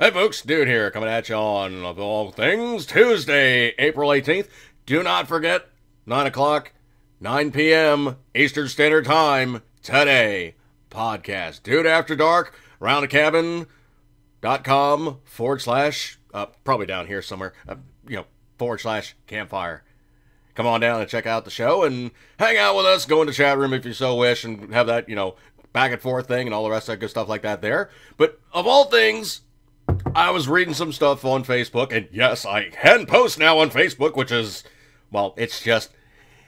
Hey folks, Dude here, coming at you on, of all things, Tuesday, April 18th. Do not forget, 9 o'clock, 9 p.m. Eastern Standard Time, today, podcast. Dude After Dark, roundthecabin.com / probably down here somewhere, / campfire. Come on down and check out the show and hang out with us. Go in the chat room if you so wish and have that, back and forth thing and all the rest of that good stuff like that there. But of all things, I was reading some stuff on Facebook, and yes, I can post now on Facebook, which is, well, it's just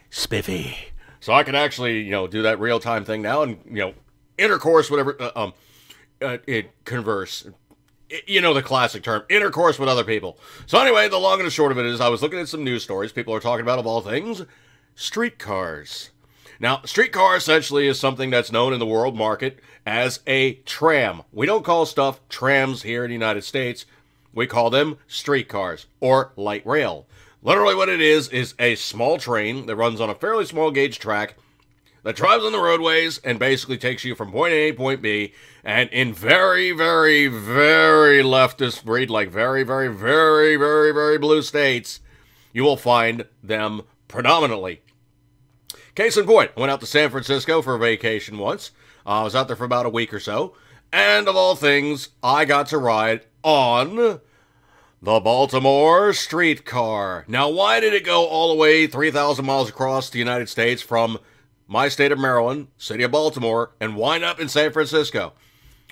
spiffy. So I can actually, do that real-time thing now and, intercourse, whatever, converse. The classic term, intercourse with other people. So anyway, the long and the short of it is I was looking at some news stories. People are talking about, of all things, streetcars. Now, streetcar essentially is something that's known in the world market as a tram. We don't call stuff trams here in the United States. We call them streetcars or light rail. Literally what it is a small train that runs on a fairly small gauge track that drives on the roadways and basically takes you from point A to point B. And in very, very, very leftist breed, like very, very, very, very, very blue states, you will find them predominantly. Case in point, I went out to San Francisco for a vacation once. I was out there for about a week or so. And of all things, I got to ride on the Baltimore streetcar. Now, why did it go all the way 3,000 miles across the United States from my state of Maryland, city of Baltimore, and wind up in San Francisco?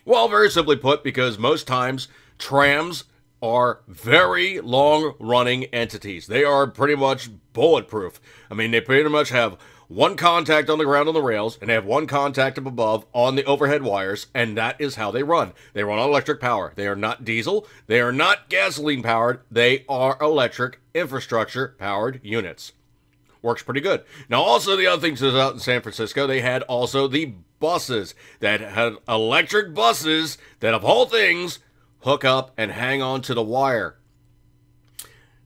Well, very simply put, because most times trams are very long-running entities. They are pretty much bulletproof. I mean, they pretty much have one contact on the ground on the rails, and they have one contact up above on the overhead wires, and that is how they run. They run on electric power. They are not diesel. They are not gasoline-powered. They are electric infrastructure-powered units. Works pretty good. Now, also, the other thing is out in San Francisco, they had also the buses that had electric buses that, of all things, hook up and hang on to the wire.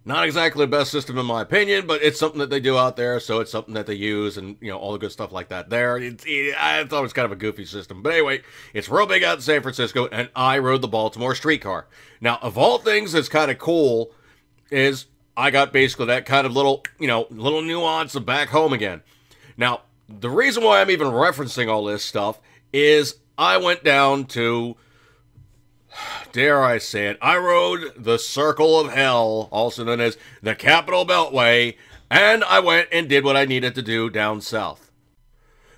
Not exactly the best system in my opinion, but it's something that they do out there, so it's something that they use and, all the good stuff like that there. I thought it was kind of a goofy system. But anyway, it's real big out in San Francisco, and I rode the Baltimore streetcar. Now, of all things that's kind of cool is I got basically that kind of little nuance of back home again. Now, the reason why I'm even referencing all this stuff is I went down to, dare I say it, I rode the Circle of Hell, also known as the Capitol Beltway, and I went and did what I needed to do down south.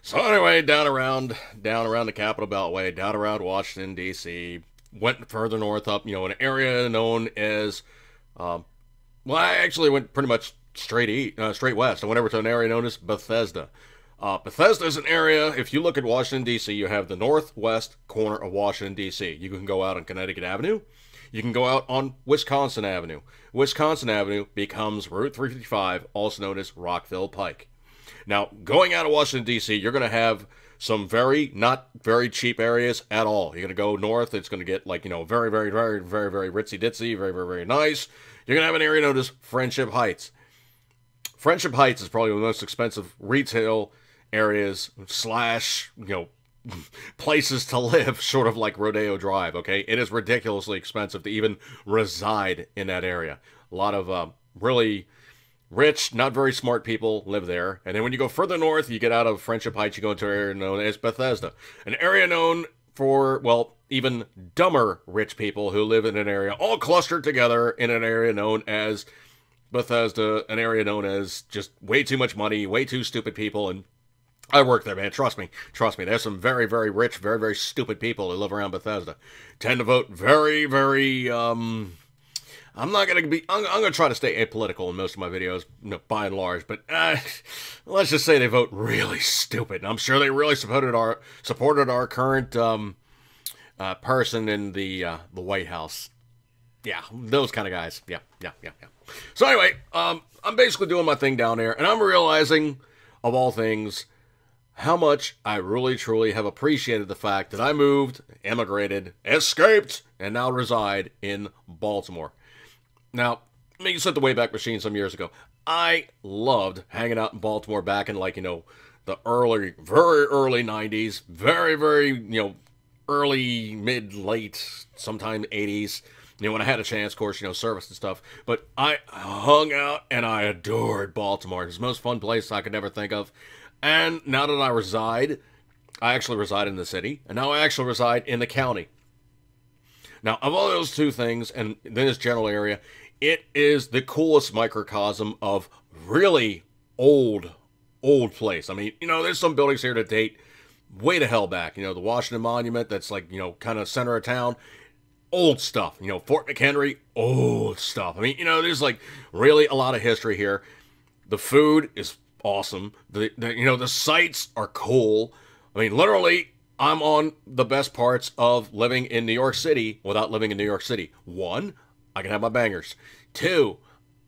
So anyway, down around the Capitol Beltway, down around Washington, D.C., went further north up, an area known as, I actually went pretty much straight west. I went over to an area known as Bethesda. Bethesda is an area, if you look at Washington, D.C., you have the northwest corner of Washington, D.C. You can go out on Connecticut Avenue. You can go out on Wisconsin Avenue. Wisconsin Avenue becomes Route 355, also known as Rockville Pike. Now, going out of Washington, D.C., you're going to have some not very cheap areas at all. You're going to go north, it's going to get very, very, very, very, very ritzy-ditzy, very, very, very nice. You're going to have an area known as Friendship Heights. Friendship Heights is probably one of the most expensive retail areas / places to live, sort of like Rodeo Drive, okay? It is ridiculously expensive to even reside in that area. A lot of really rich, not very smart people live there. And then when you go further north, you get out of Friendship Heights, you go into an area known as Bethesda. An area known for, even dumber rich people who live in an area all clustered together in an area known as Bethesda, an area known as just way too much money, way too stupid people, and I work there, man. Trust me. There's some very, very rich, very, very stupid people who live around Bethesda. Tend to vote very, very, I'm going to try to stay apolitical in most of my videos, by and large, but let's just say they vote really stupid. And I'm sure they really supported our current person in the White House. Yeah, those kind of guys. Yeah. So anyway, I'm basically doing my thing down there, and I'm realizing, of all things, how much I really, truly have appreciated the fact that I moved, emigrated, escaped, and now reside in Baltimore. Now, let me set the Wayback Machine some years ago. I loved hanging out in Baltimore back in, the early, very early 90s, very, very, early, mid, late, sometime 80s. when I had a chance, of course, service and stuff. But I hung out and I adored Baltimore. It was the most fun place I could ever think of. And now that I actually reside in the city, and now I actually reside in the county. Now, of all those two things, and in this general area, it is the coolest microcosm of really old place. I mean, there's some buildings here that date way to hell back. The Washington Monument, that's like, kind of center of town. Old stuff. Fort McHenry, old stuff. I mean, there's like really a lot of history here. The food is awesome. The sights are cool. I mean, literally, I'm on the best parts of living in New York City without living in New York City. 1, I can have my bangers. 2,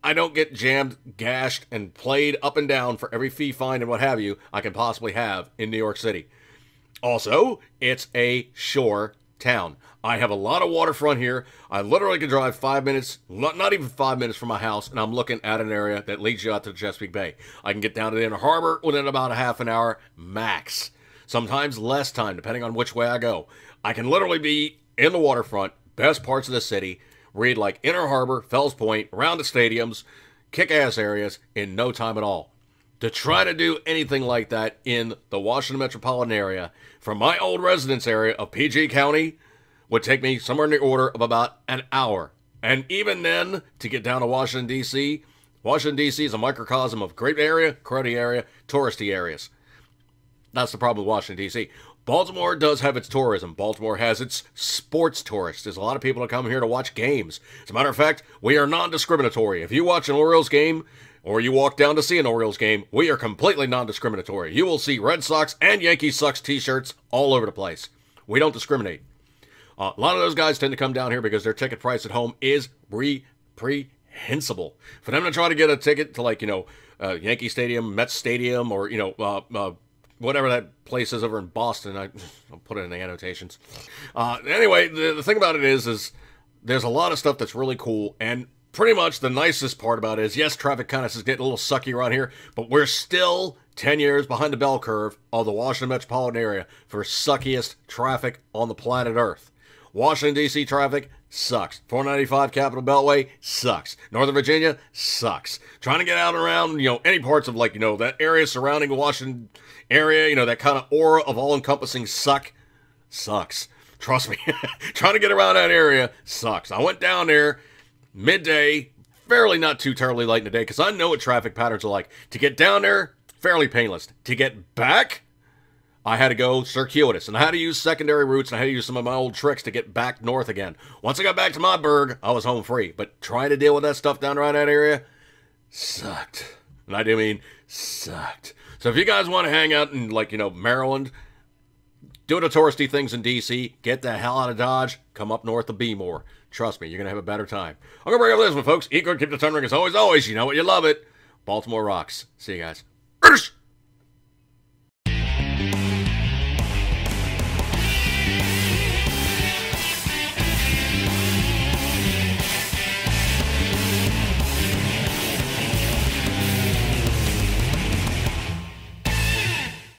I don't get jammed, gashed, and played up and down for every fee, fine, and what have you I can possibly have in New York City. Also, it's a shore town. I have a lot of waterfront here. I literally can drive 5 minutes, not even 5 minutes from my house, and I'm looking at an area that leads you out to the Chesapeake Bay. I can get down to the Inner Harbor within about a half an hour max. Sometimes less time, depending on which way I go. I can literally be in the waterfront, best parts of the city, read like Inner Harbor, Fells Point, around the stadiums, kick-ass areas in no time at all. To try to do anything like that in the Washington metropolitan area, from my old residence area of PG County, would take me somewhere in the order of about an hour. And even then, to get down to Washington, D.C., Washington, D.C. is a microcosm of great area, crowded area, touristy areas. That's the problem with Washington, D.C. Baltimore does have its tourism. Baltimore has its sports tourists. There's a lot of people that come here to watch games. As a matter of fact, we are non-discriminatory. If you watch an Orioles game, or you walk down to see an Orioles game, we are completely non-discriminatory. You will see Red Sox and Yankee Sox t-shirts all over the place. We don't discriminate. A lot of those guys tend to come down here because their ticket price at home is reprehensible. For them to try to get a ticket to, like, Yankee Stadium, Mets Stadium, or, whatever that place is over in Boston, I'll put it in the annotations. Anyway, the thing about it is there's a lot of stuff that's really cool, and pretty much the nicest part about it is, yes, traffic kind of is getting a little sucky around here, but we're still 10 years behind the bell curve of the Washington metropolitan area for suckiest traffic on the planet Earth. Washington, D.C. traffic sucks. 495 Capitol Beltway sucks. Northern Virginia sucks. Trying to get out and around, any parts of, like, that area surrounding the Washington area, that kind of aura of all-encompassing sucks. Trust me. Trying to get around that area sucks. I went down there midday, fairly not too terribly late in the day, because I know what traffic patterns are like. To get down there, fairly painless. To get back, I had to go circuitous, and I had to use secondary routes, and I had to use some of my old tricks to get back north again. Once I got back to my burg, I was home free. But trying to deal with that stuff down around that area sucked. And I do mean sucked. So if you guys want to hang out in, like, Maryland, do the touristy things in D.C., get the hell out of Dodge, come up north to Bmore. Trust me, you're going to have a better time. I'm going to bring up this one, folks. Eat good, keep the tongue ring as always. You know what, you love it. Baltimore Rocks. See you guys.